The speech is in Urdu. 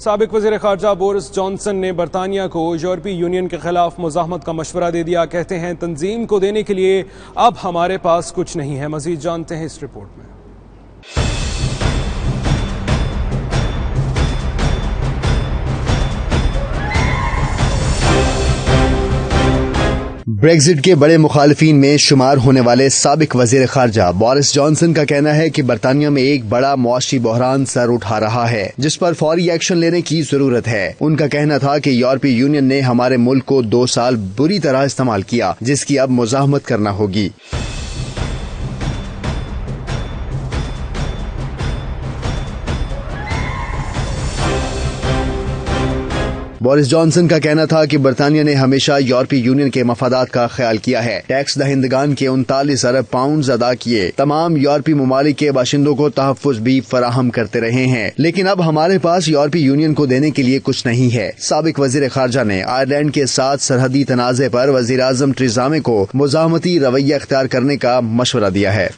سابق وزیر خارجہ بورس جانسن نے برطانیہ کو یورپی یونین کے خلاف مزاحمت کا مشورہ دے دیا. کہتے ہیں تنظیم کو دینے کے لیے اب ہمارے پاس کچھ نہیں ہے. مزید جانتے ہیں اس رپورٹ میں. بریگزٹ کے بڑے مخالفین میں شمار ہونے والے سابق وزیر خارجہ بورس جانسن کا کہنا ہے کہ برطانیہ میں ایک بڑا معاشی بحران سر اٹھا رہا ہے جس پر فوری ایکشن لینے کی ضرورت ہے. ان کا کہنا تھا کہ یورپی یونین نے ہمارے ملک کو 2 سال بری طرح استعمال کیا جس کی اب مزاحمت کرنا ہوگی. بورس جانسن کا کہنا تھا کہ برطانیہ نے ہمیشہ یورپی یونین کے مفادات کا خیال کیا ہے. ٹیکس دہندگان کے 39 ارب پاؤنڈز ادا کیے. تمام یورپی ممالک کے باشندوں کو تحفظ بھی فراہم کرتے رہے ہیں. لیکن اب ہمارے پاس یورپی یونین کو دینے کے لیے کچھ نہیں ہے. سابق وزیر خارجہ نے آئرلینڈ کے ساتھ سرحدی تنازع پر وزیر اعظم ٹریزا مے کو مزاحمتی رویہ اختیار کرنے کا مشورہ دیا ہے.